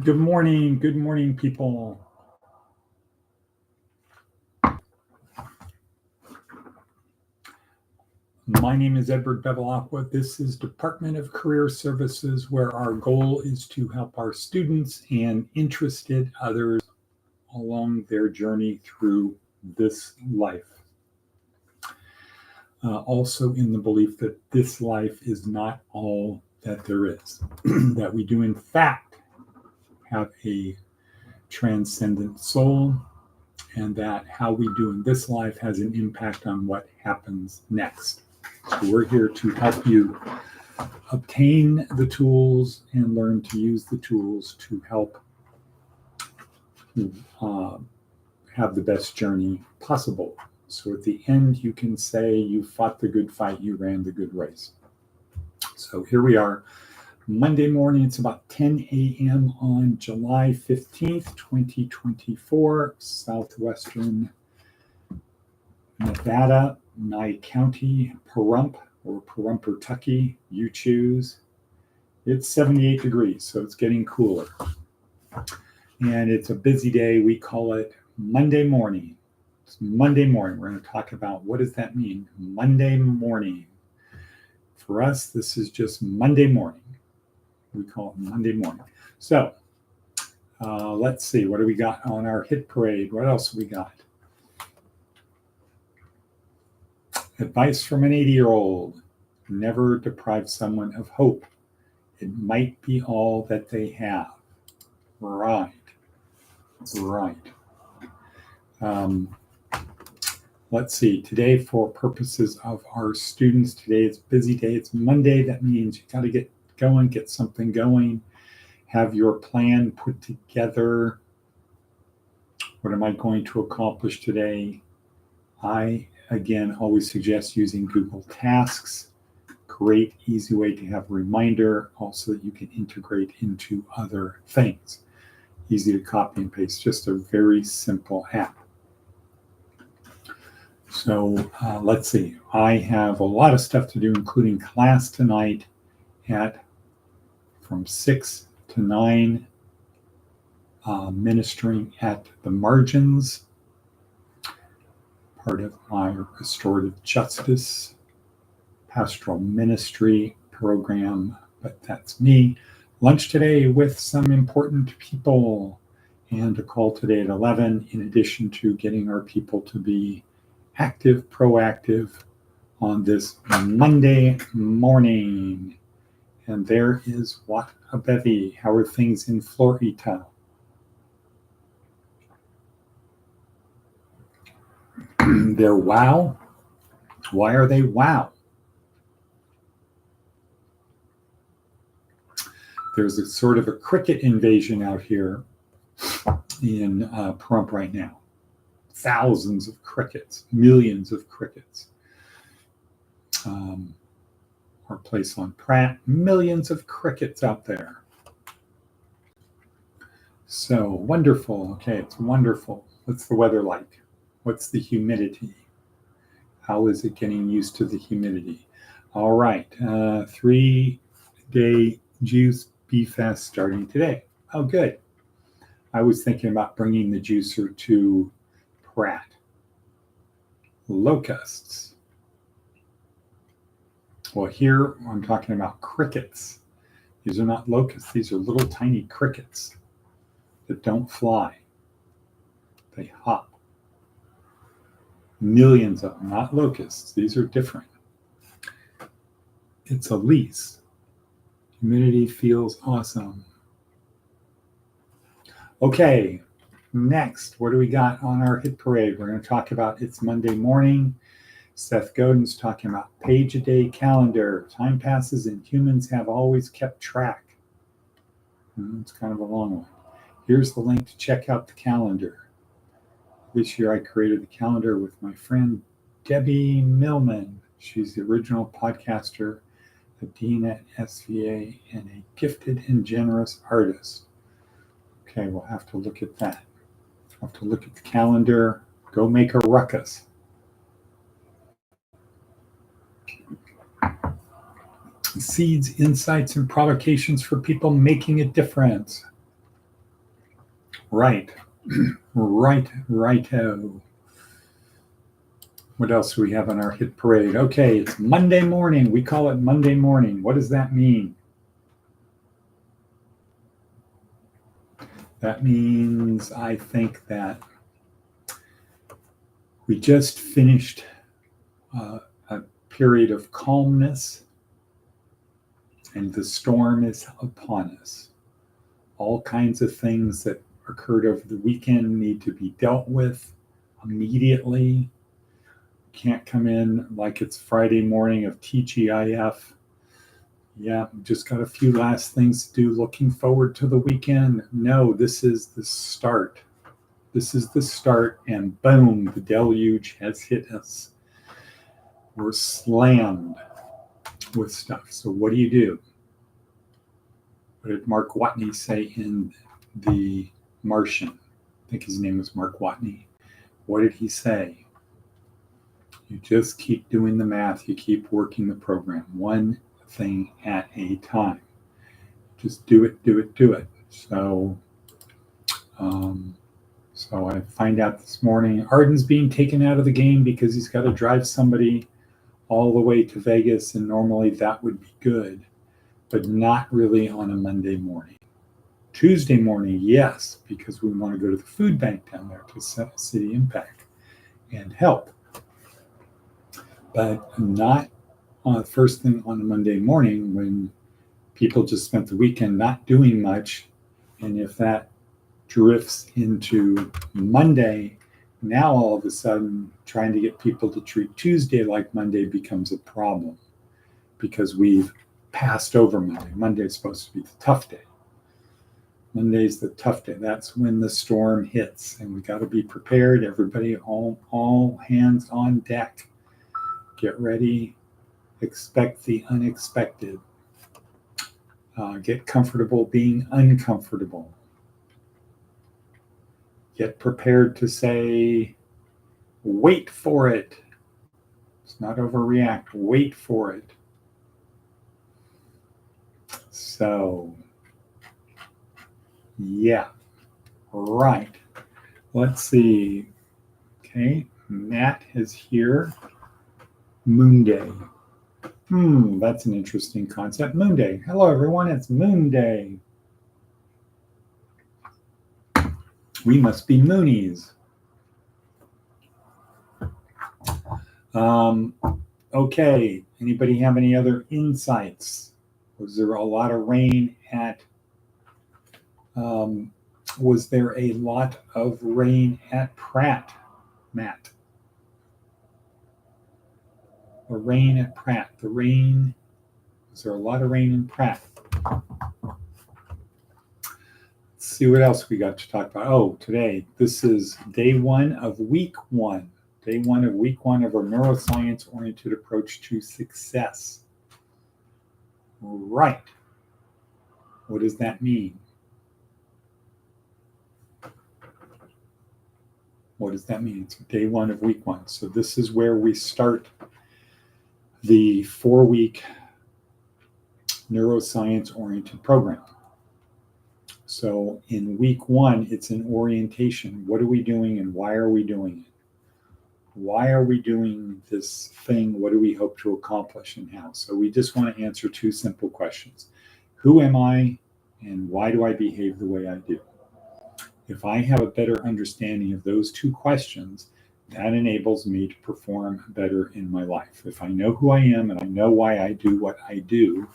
Good morning, people. My name is Edward Bevilacqua. This is Department of Career Services, where our goal is to help our students and interested others along their journey through this life. Also in the belief that this life is not all that there is, that we do in fact have a transcendent soul, and that how we do in this life has an impact on what happens next. So we're here to help you obtain the tools and learn to use the tools to help have the best journey possible. So at the end, you can say you fought the good fight, you ran the good race. So here we are, Monday morning. It's about 10 a.m. on July 15th, 2024, southwestern Nevada, Nye County, Pahrump or Pahrump-Tucky, you choose. It's 78 degrees, so it's getting cooler. And it's a busy day. We call it Monday morning. It's Monday morning. We're going to talk about what does that mean, Monday morning. For us, this is just Monday morning. We call it Monday morning. So let's see, what do we got on our hit parade? What else we got? Advice from an 80-year-old. Never deprive someone of hope. It might be all that they have. Right. Let's see. Today, for purposes of our students, today is a busy day. It's Monday. That means you got to get going, get something going, have your plan put together. What am I going to accomplish today? I, again, always suggest using Google Tasks. Great, easy way to have a reminder, also that you can integrate into other things. Easy to copy and paste, just a very simple app. So let's see. I have a lot of stuff to do, including class tonight from 6 to 9, ministering at the margins, part of my restorative justice pastoral ministry program, but that's me. Lunch today with some important people, and a call today at 11, in addition to getting our people to be active, proactive on this Monday morning. And there is what a bevy. How are things in Florida? They're wow. Why are they wow? There's a sort of a cricket invasion out here in Pahrump right now. Thousands of crickets, millions of crickets. Our place on Pratt, millions of crickets out there. So wonderful. Okay, it's wonderful. What's the weather like? What's the humidity? How is it getting used to the humidity? All right, 3-day Juice Bee Fest starting today. Oh, good. I was thinking about bringing the juicer to Pratt. Locusts. Well, here I'm talking about crickets. These are not locusts. These are little tiny crickets that don't fly. They hop. Millions of them, not locusts. These are different. It's a lease. Humidity feels awesome. Okay, next, what do we got on our hit parade? We're going to talk about It's Monday Morning. Seth Godin's talking about page-a-day calendar. Time passes and humans have always kept track. It's kind of a long one. Here's the link to check out the calendar. This year I created the calendar with my friend Debbie Millman. She's the original podcaster, a dean at SVA, and a gifted and generous artist. Okay, we'll have to look at that. We'll have to look at the calendar. Go make a ruckus. Seeds, insights, and provocations for people making a difference. Right. Righto. What else do we have on our hit parade? Okay, it's Monday morning. We call it Monday morning. What does that mean? That means I think that we just finished a period of calmness and the storm is upon us. All kinds of things that occurred over the weekend need to be dealt with immediately. Can't come in like it's Friday morning of TGIF. Yeah, just got a few last things to do. Looking forward to the weekend. No, this is the start. This is the start, and boom, the deluge has hit us. We're slammed with stuff. So what do you do? What did Mark Watney say in The Martian? I think his name was Mark Watney. What did he say? You just keep doing the math. You keep working the program. One thing at a time. Just do it, do it, do it. So I find out this morning Arden's being taken out of the game because he's got to drive somebody all the way to Vegas, and normally that would be good, but not really on a Monday morning. Tuesday morning, yes, because we want to go to the food bank down there to City Impact and help. But not first thing on a Monday morning when people just spent the weekend not doing much. And if that drifts into Monday, now all of a sudden trying to get people to treat Tuesday like Monday becomes a problem because we've passed over Monday. Monday is supposed to be the tough day. Monday's the tough day. That's when the storm hits, and we got to be prepared. Everybody, all hands on deck. Get ready. Expect the unexpected. Get comfortable being uncomfortable. Get prepared to say, wait for it. Let's not overreact. Wait for it. So, yeah, right. Let's see. Okay, Matt is here. Moon Day. That's an interesting concept. Moon Day. Hello, everyone. It's Moon Day. We must be Moonies. Okay. Anybody have any other insights? Was there a lot of rain at? Was there a lot of rain at Pratt, Matt? Or rain at Pratt? Was there a lot of rain in Pratt? Let's see what else we got to talk about. Oh, today, this is day one of week one. Day one of week one of our neuroscience-oriented approach to success. Right. What does that mean? What does that mean? It's day one of week one. So this is where we start the 4-week neuroscience-oriented program. So in week one, it's an orientation. What are we doing and why are we doing it? Why are we doing this thing? What do we hope to accomplish and how? So we just want to answer 2 simple questions. Who am I and why do I behave the way I do? If I have a better understanding of those 2 questions, that enables me to perform better in my life. If I know who I am and I know why I do what I do,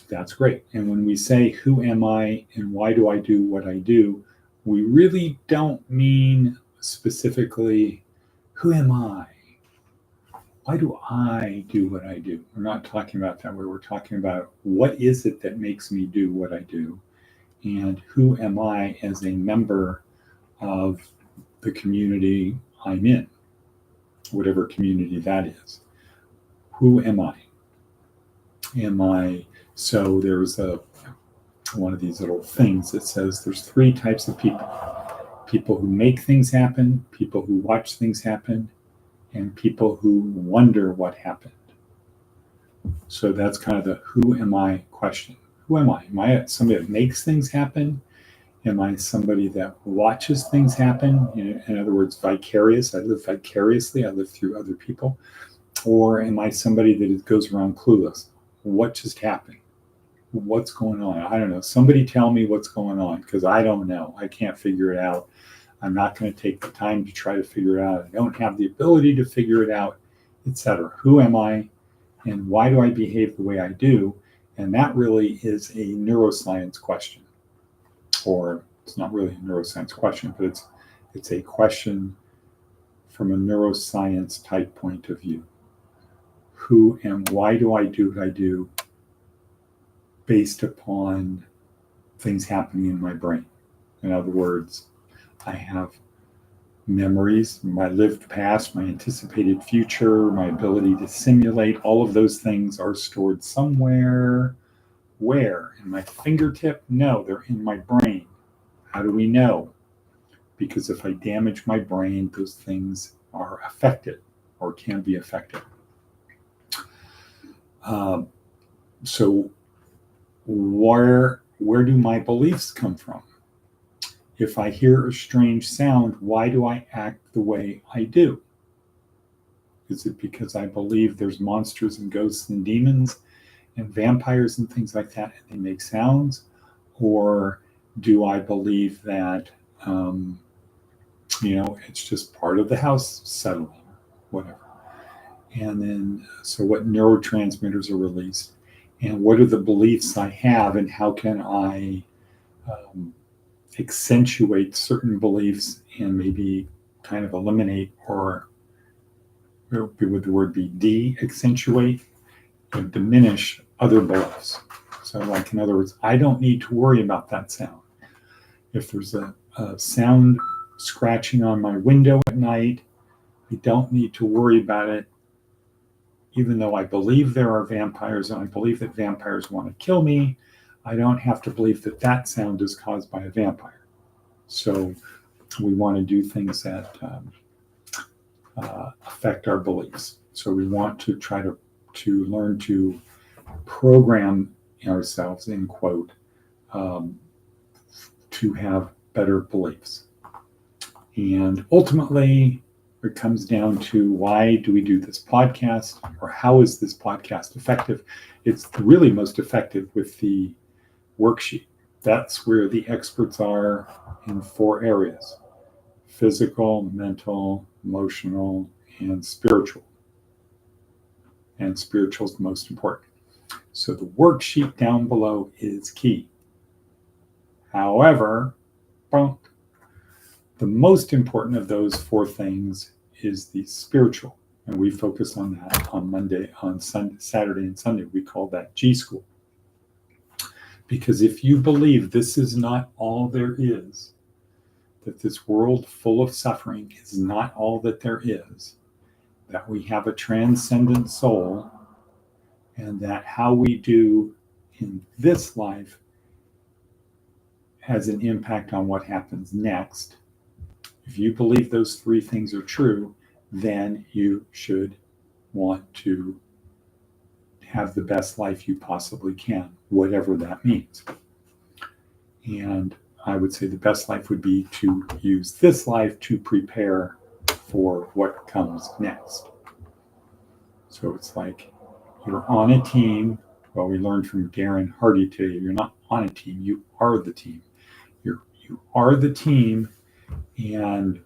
that's great. And when we say, who am I and why do I do what I do, we really don't mean specifically, who am I? Why do I do what I do? We're not talking about that way. We're talking about what is it that makes me do what I do? And who am I as a member of the community I'm in, whatever community that is? Who am I? So there's one of these little things that says there's 3 types of people. People who make things happen, people who watch things happen, and people who wonder what happened. So that's kind of the who am I question. Who am I? Am I somebody that makes things happen? Am I somebody that watches things happen? In other words, vicarious. I live vicariously. I live through other people. Or am I somebody that goes around clueless? What just happened? What's going on? I don't know. Somebody tell me what's going on, because I don't know. I can't figure it out. I'm not going to take the time to try to figure it out. I don't have the ability to figure it out, etc. Who am I, and why do I behave the way I do? And that really is a neuroscience question. Or it's not really a neuroscience question, but it's a question from a neuroscience type point of view. Who and why do I do what I do based upon things happening in my brain? In other words, I have memories, my lived past, my anticipated future, my ability to simulate, all of those things are stored somewhere. Where? In my fingertip? No, they're in my brain. How do we know? Because if I damage my brain, those things are affected or can be affected. So where do my beliefs come from? If I hear a strange sound, why do I act the way I do? Is it because I believe there's monsters and ghosts and demons and vampires and things like that, and they make sounds? Or do I believe that, it's just part of the house settling, whatever? And then, so what neurotransmitters are released? And what are the beliefs I have, and how can I accentuate certain beliefs and maybe kind of eliminate, or would the word be de-accentuate and diminish other beliefs? So like, in other words, I don't need to worry about that sound. If there's a sound scratching on my window at night, I don't need to worry about it, even though I believe there are vampires and I believe that vampires want to kill me. I don't have to believe that that sound is caused by a vampire. So we want to do things that affect our beliefs. So we want to try to learn to program ourselves, in quote, to have better beliefs. And ultimately, it comes down to, why do we do this podcast, or how is this podcast effective? It's really most effective with the worksheet. That's where the experts are in 4 areas: physical, mental, emotional, and spiritual. And spiritual is the most important. So the worksheet down below is key. However, the most important of those 4 things is the spiritual. And we focus on that on Monday, on Sunday, Saturday, and Sunday. We call that G School. Because if you believe this is not all there is, that this world full of suffering is not all that there is, that we have a transcendent soul, and that how we do in this life has an impact on what happens next. If you believe those 3 things are true, then you should want to have the best life you possibly can, whatever that means. And I would say the best life would be to use this life to prepare for what comes next. So it's like you're on a team. Well, we learned from Darren Hardy today, you're not on a team, you are the team. You are the team, and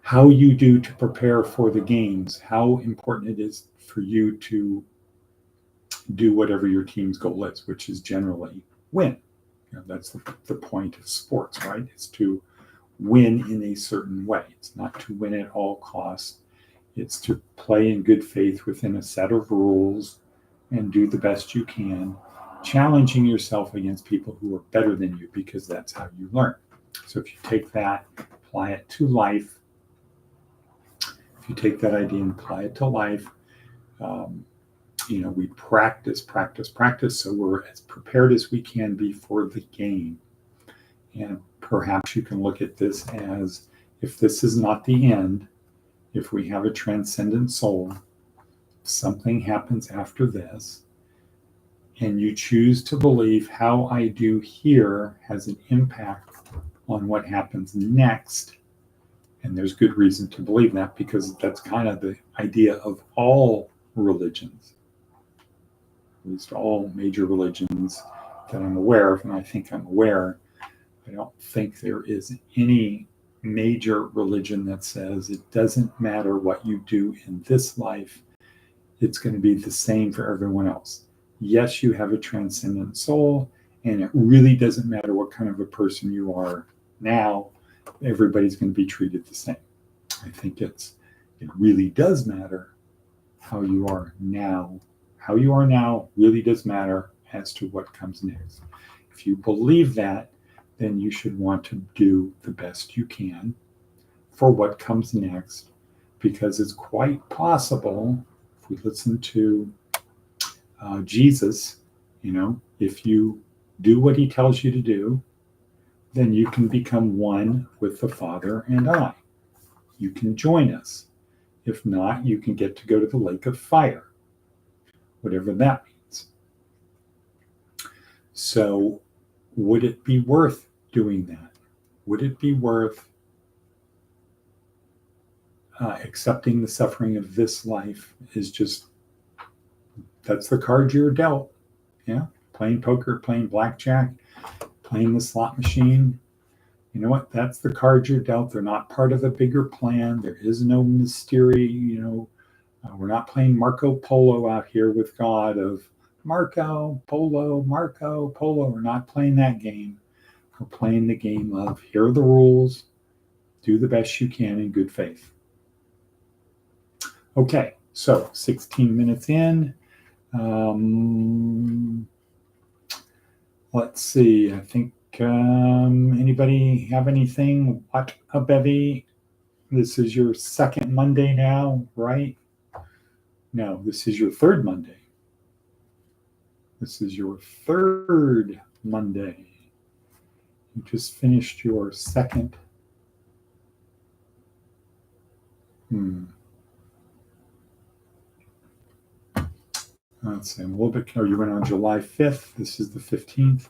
how you do to prepare for the games, how important it is for you to do whatever your team's goal is, which is generally win. That's the point of sports, right? It's to win in a certain way. It's not to win at all costs. It's to play in good faith within a set of rules and do the best you can, challenging yourself against people who are better than you, because that's how you learn. So if you take that, apply it to life, if you take that idea and apply it to life, we practice. So we're as prepared as we can be for the game. And perhaps you can look at this as, if this is not the end, if we have a transcendent soul, something happens after this, and you choose to believe how I do here has an impact on what happens next. And there's good reason to believe that, because that's kind of the idea of all religions, at least all major religions that I'm aware of, and I think I'm aware. I don't think there is any major religion that says it doesn't matter what you do in this life, it's going to be the same for everyone else. Yes, you have a transcendent soul, and it really doesn't matter what kind of a person you are now, everybody's going to be treated the same. I think it really does matter how you are now. How you are now really does matter as to what comes next. If you believe that, then you should want to do the best you can for what comes next, because it's quite possible, if we listen to Jesus, if you do what he tells you to do, then you can become one with the Father and I. You can join us. If not, you can get to go to the lake of fire, whatever that means. So, would it be worth doing that? Would it be worth accepting the suffering of this life? That's the card you're dealt. Yeah, playing poker, playing blackjack, playing the slot machine. You know what? That's the cards you're dealt. They're not part of a bigger plan. There is no mystery. We're not playing Marco Polo out here with God of Marco Polo. We're not playing that game. We're playing the game of here are the rules. Do the best you can in good faith. Okay, so 16 minutes in. Let's see. I think anybody have anything? What a bevy. This is your second Monday now, right? No, this is your third Monday. This is your third Monday. You just finished your second. Let's see, a little bit. You went on July 5th. This is the 15th.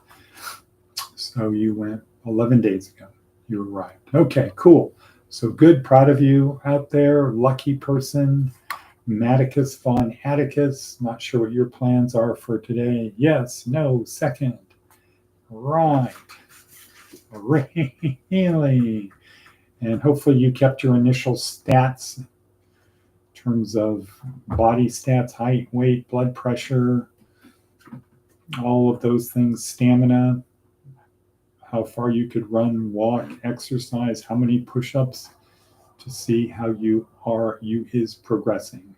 So you went 11 days ago. You arrived. Okay, cool. So good. Proud of you out there. Lucky person. Maticus von Atticus. Not sure what your plans are for today. Yes, no, second. Right. Really. And hopefully you kept your initial stats in terms of body stats, height, weight, blood pressure, all of those things, stamina, how far you could run, walk, exercise, how many push-ups, to see how you is progressing.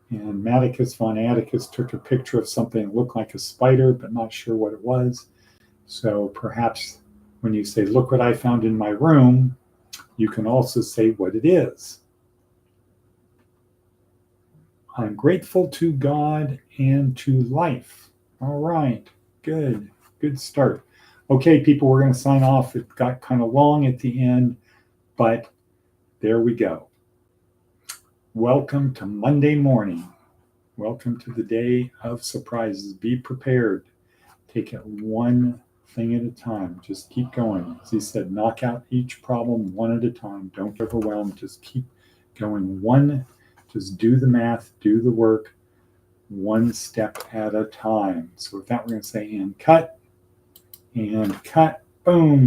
And Maticus von Atticus took a picture of something that looked like a spider, but not sure what it was. So perhaps when you say, look what I found in my room, you can also say what it is. I'm grateful to God and to life. All right, good start. Okay, people, we're going to sign off. It got kind of long at the end, but there we go. Welcome to Monday morning. Welcome to the day of surprises. Be prepared. Take it one thing at a time. Just keep going. As he said, knock out each problem one at a time. Don't get overwhelmed. Just keep going just do the math, do the work, one step at a time. So with that, we're going to say and cut, boom.